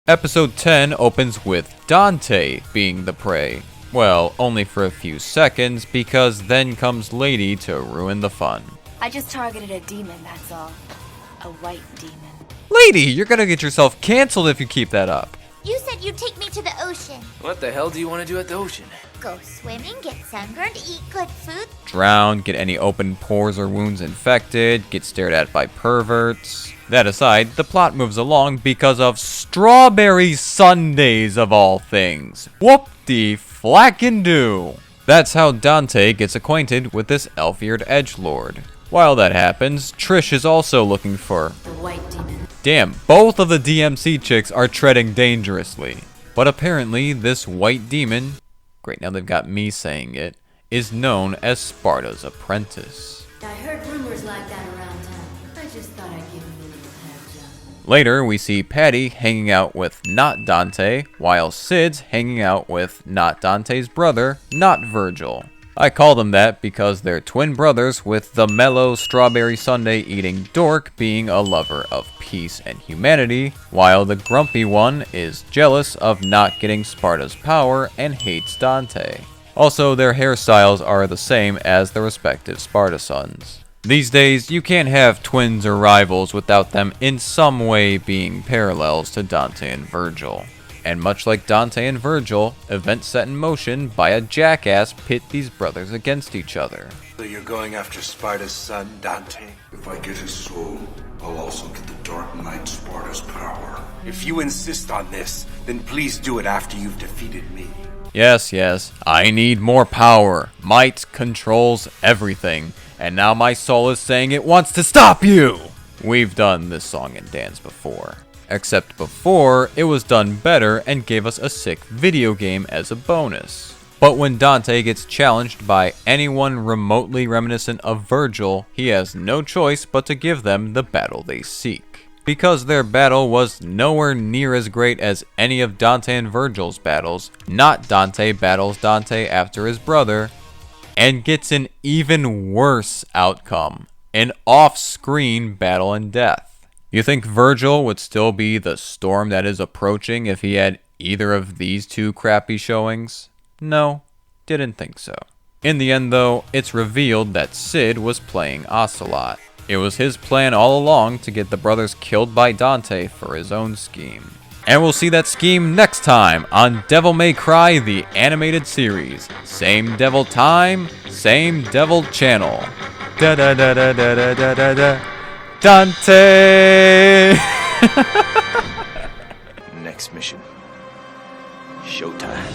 [SPEAKER 2] Episode 10 opens with Dante being the prey. Well, only for a few seconds, because then comes Lady to ruin the fun.
[SPEAKER 12] I just targeted a demon, that's all. A white demon.
[SPEAKER 2] Lady, you're gonna get yourself canceled if you keep that up.
[SPEAKER 8] You said you'd take me to the ocean.
[SPEAKER 1] What the hell do you want to do at the ocean?
[SPEAKER 8] Go swimming, get sunburned, eat good food.
[SPEAKER 2] Drown, get any open pores or wounds infected, get stared at by perverts. That aside, the plot moves along because of strawberry sundaes of all things. Whoop-de-flackin-do. That's how Dante gets acquainted with this elf-eared edgelord. While that happens, Trish is also looking for
[SPEAKER 14] The white demon.
[SPEAKER 2] Damn, both of the DMC chicks are treading dangerously. But apparently, this white demon, great now they've got me saying it, is known as Sparta's apprentice.
[SPEAKER 14] I heard rumors like that around town. I just thought I'd give you a little heads up.
[SPEAKER 2] Later, we see Patty hanging out with not Dante, while Sid's hanging out with not Dante's brother, not Virgil. I call them that because they're twin brothers, with the mellow strawberry sundae eating dork being a lover of peace and humanity, while the grumpy one is jealous of not getting Sparta's power and hates Dante. Also, their hairstyles are the same as the respective Sparta sons. These days, you can't have twins or rivals without them in some way being parallels to Dante and Virgil. And much like Dante and Virgil, events set in motion by a jackass pit these brothers against each other.
[SPEAKER 5] So you're going after Sparta's son, Dante?
[SPEAKER 18] If I get his soul, I'll also get the Dark Knight Sparta's power.
[SPEAKER 5] If you insist on this, then please do it after you've defeated me.
[SPEAKER 2] Yes, I need more power. Might controls everything. And now my soul is saying it wants to stop you! We've done this song and dance before. Except before, it was done better and gave us a sick video game as a bonus. But when Dante gets challenged by anyone remotely reminiscent of Virgil, he has no choice but to give them the battle they seek. Because their battle was nowhere near as great as any of Dante and Virgil's battles, not Dante battles Dante after his brother, and gets an even worse outcome, an off-screen battle and death. You think Virgil would still be the storm that is approaching if he had either of these two crappy showings? No, didn't think so. In the end though, it's revealed that Sid was playing Ocelot. It was his plan all along to get the brothers killed by Dante for his own scheme. And we'll see that scheme next time on Devil May Cry the animated series. Same devil time, same devil channel. Da da da da da da da da da. Dante!
[SPEAKER 1] Next mission. Showtime.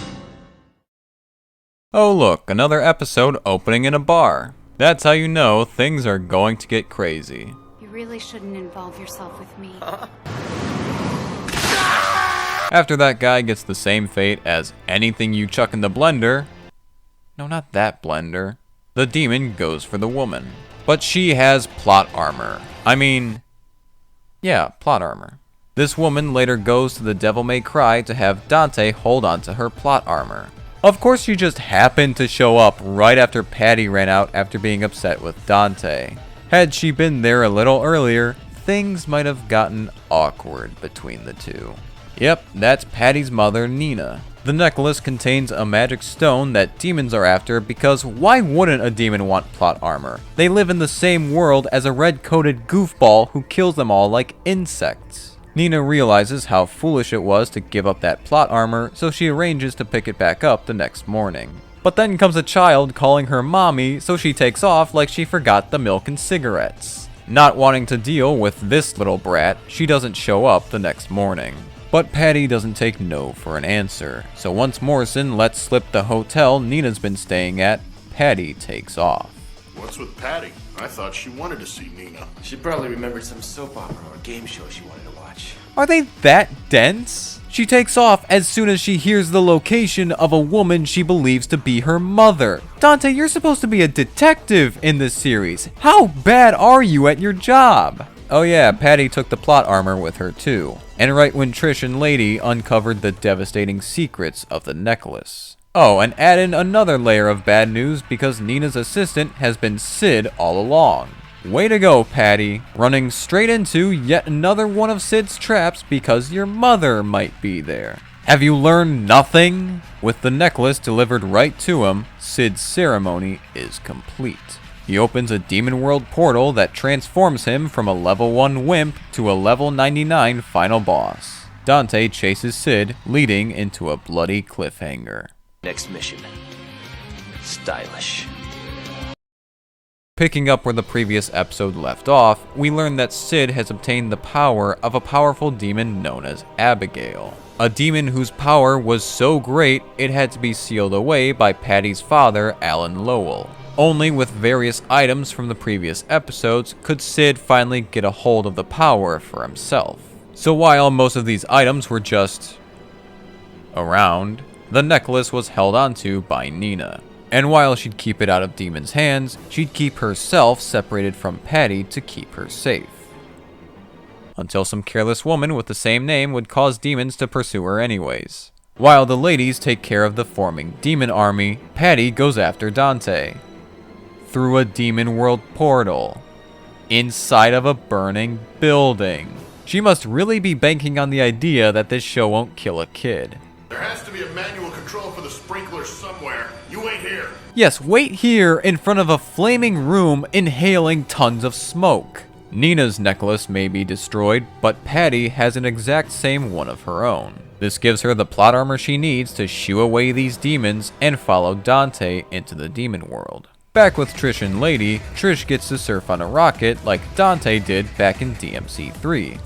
[SPEAKER 2] Oh look, another episode opening in a bar. That's how you know things are going to get crazy.
[SPEAKER 12] You really shouldn't involve yourself with me.
[SPEAKER 2] After that guy gets the same fate as anything you chuck in the blender. No, not that blender. The demon goes for the woman. But she has plot armor. Plot armor. This woman later goes to the Devil May Cry to have Dante hold on to her plot armor. Of course she just happened to show up right after Patty ran out after being upset with Dante. Had she been there a little earlier, things might have gotten awkward between the two. Yep, that's Patty's mother, Nina. The necklace contains a magic stone that demons are after because why wouldn't a demon want plot armor? They live in the same world as a red-coated goofball who kills them all like insects. Nina realizes how foolish it was to give up that plot armor, so she arranges to pick it back up the next morning. But then comes a child calling her mommy, so she takes off like she forgot the milk and cigarettes. Not wanting to deal with this little brat, she doesn't show up the next morning. But Patty doesn't take no for an answer, so once Morrison lets slip the hotel Nina's been staying at, Patty takes off.
[SPEAKER 18] What's with Patty? I thought she wanted to see Nina.
[SPEAKER 1] She probably remembered some soap opera or game show she wanted to watch.
[SPEAKER 2] Are they that dense? She takes off as soon as she hears the location of a woman she believes to be her mother. Dante, you're supposed to be a detective in this series. How bad are you at your job? Oh yeah, Patty took the plot armor with her too. And right when Trish and Lady uncovered the devastating secrets of the necklace. Oh, and add in another layer of bad news because Nina's assistant has been Sid all along. Way to go, Patty. Running straight into yet another one of Sid's traps because your mother might be there. Have you learned nothing? With the necklace delivered right to him, Sid's ceremony is complete. He opens a demon world portal that transforms him from a level 1 wimp to a level 99 final boss. Dante chases Sid, leading into a bloody cliffhanger.
[SPEAKER 1] Next mission. Stylish.
[SPEAKER 2] Picking up where the previous episode left off, we learn that Sid has obtained the power of a powerful demon known as Abigail. A demon whose power was so great it had to be sealed away by Patty's father, Alan Lowell. Only with various items from the previous episodes could Sid finally get a hold of the power for himself. So while most of these items were just around, the necklace was held onto by Nina. And while she'd keep it out of Demon's hands, she'd keep herself separated from Patty to keep her safe. Until some careless woman with the same name would cause demons to pursue her anyways. While the ladies take care of the forming demon army, Patty goes after Dante. Through a demon world portal. Inside of a burning building. She must really be banking on the idea that this show won't kill a kid.
[SPEAKER 18] There has to be a manual control for the sprinklers somewhere. You wait here.
[SPEAKER 2] Yes, wait here in front of a flaming room inhaling tons of smoke. Nina's necklace may be destroyed, but Patty has an exact same one of her own. This gives her the plot armor she needs to shoo away these demons and follow Dante into the demon world. Back with Trish and Lady, Trish gets to surf on a rocket like Dante did back in DMC3.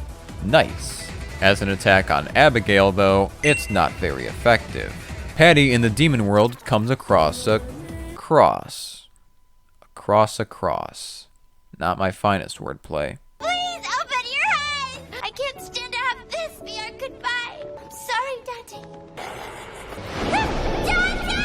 [SPEAKER 2] Nice. As an attack on Abigail though, it's not very effective. Patty in the demon world comes across a cross. Not my finest wordplay.
[SPEAKER 8] Please open your eyes! I can't stand to have this be our goodbye. I'm sorry, Dante. Dante!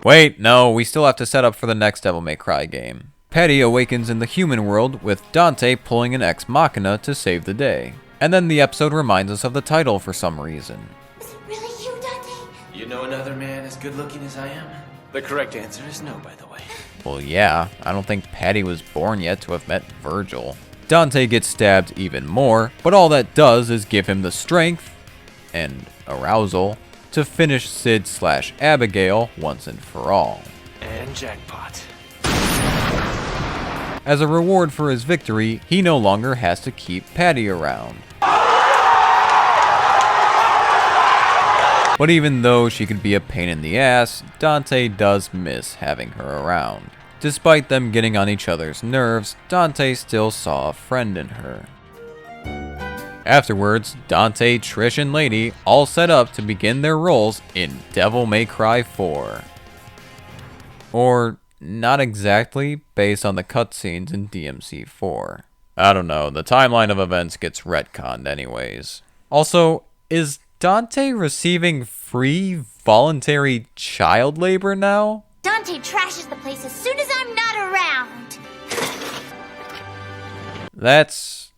[SPEAKER 2] Wait, no, we still have to set up for the next Devil May Cry game. Patty awakens in the human world with Dante pulling an ex machina to save the day. And then the episode reminds us of the title for some reason.
[SPEAKER 8] Is it really you, Dante?
[SPEAKER 1] You know another man as good looking as I am? The correct answer is no, by the way.
[SPEAKER 2] Well, yeah, I don't think Patty was born yet to have met Virgil. Dante gets stabbed even more, but all that does is give him the strength and arousal to finish Sid/Abigail once and for all.
[SPEAKER 1] And jackpot.
[SPEAKER 2] As a reward for his victory, he no longer has to keep Patty around. But even though she could be a pain in the ass, Dante does miss having her around. Despite them getting on each other's nerves, Dante still saw a friend in her. Afterwards, Dante, Trish, and Lady all set up to begin their roles in Devil May Cry 4. Or not exactly, based on the cutscenes in DMC4. I don't know, the timeline of events gets retconned anyways. Also, is Dante receiving free voluntary child labor now?
[SPEAKER 8] Dante trashes the place as soon as I'm not around.
[SPEAKER 2] That's...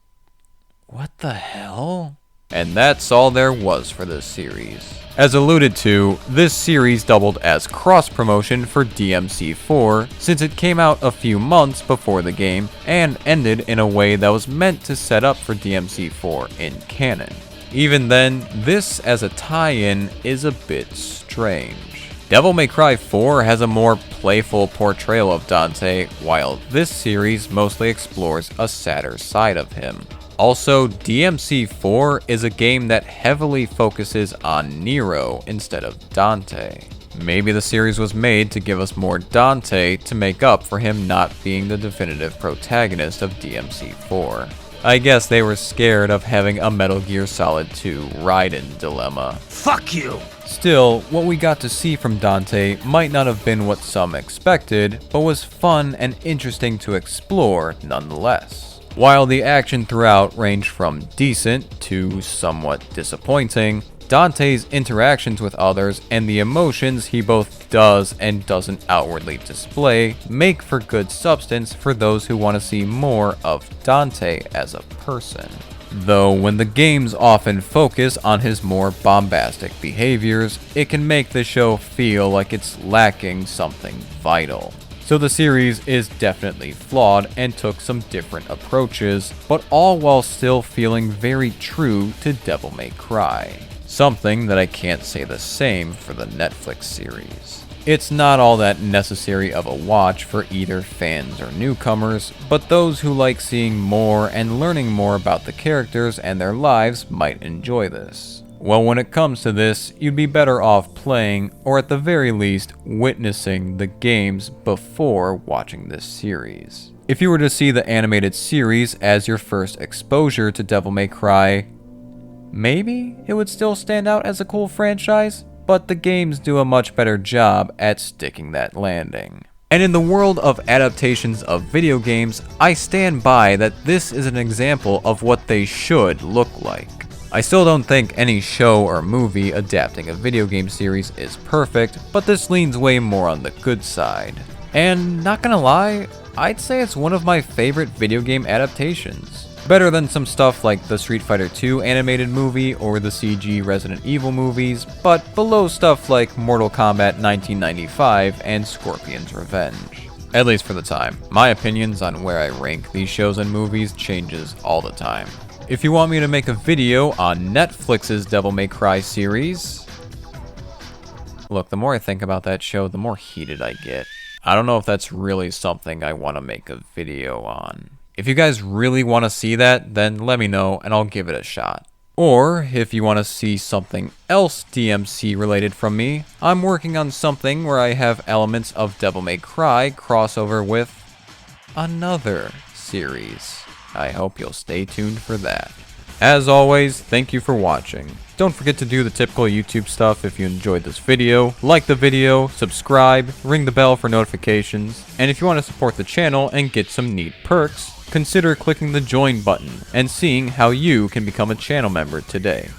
[SPEAKER 2] what the hell? And that's all there was for this series. As alluded to, this series doubled as cross-promotion for DMC4 since it came out a few months before the game and ended in a way that was meant to set up for DMC4 in canon. Even then, this as a tie-in is a bit strange. Devil May Cry 4 has a more playful portrayal of Dante, while this series mostly explores a sadder side of him. Also, DMC4 is a game that heavily focuses on Nero instead of Dante. Maybe the series was made to give us more Dante to make up for him not being the definitive protagonist of DMC4. I guess they were scared of having a Metal Gear Solid 2 Raiden dilemma.
[SPEAKER 16] Fuck you!
[SPEAKER 2] Still, what we got to see from Dante might not have been what some expected, but was fun and interesting to explore nonetheless. While the action throughout ranged from decent to somewhat disappointing, Dante's interactions with others and the emotions he both does and doesn't outwardly display make for good substance for those who want to see more of Dante as a person. Though when the games often focus on his more bombastic behaviors, it can make the show feel like it's lacking something vital. So the series is definitely flawed and took some different approaches, but all while still feeling very true to Devil May Cry. Something that I can't say the same for the Netflix series. It's not all that necessary of a watch for either fans or newcomers, but those who like seeing more and learning more about the characters and their lives might enjoy this. Well, when it comes to this, you'd be better off playing, or at the very least, witnessing the games before watching this series. If you were to see the animated series as your first exposure to Devil May Cry, maybe it would still stand out as a cool franchise, but the games do a much better job at sticking that landing. And in the world of adaptations of video games, I stand by that this is an example of what they should look like. I still don't think any show or movie adapting a video game series is perfect, but this leans way more on the good side. And not gonna lie, I'd say it's one of my favorite video game adaptations. Better than some stuff like the Street Fighter II animated movie or the CG Resident Evil movies, but below stuff like Mortal Kombat 1995 and Scorpion's Revenge. At least for the time. My opinions on where I rank these shows and movies changes all the time. If you want me to make a video on Netflix's Devil May Cry series... Look, the more I think about that show, the more heated I get. I don't know if that's really something I want to make a video on. If you guys really want to see that, then let me know and I'll give it a shot. Or, if you want to see something else DMC related from me, I'm working on something where I have elements of Devil May Cry crossover with another series. I hope you'll stay tuned for that. As always, thank you for watching. Don't forget to do the typical YouTube stuff if you enjoyed this video. Like the video, subscribe, ring the bell for notifications, and if you want to support the channel and get some neat perks, consider clicking the join button and seeing how you can become a channel member today.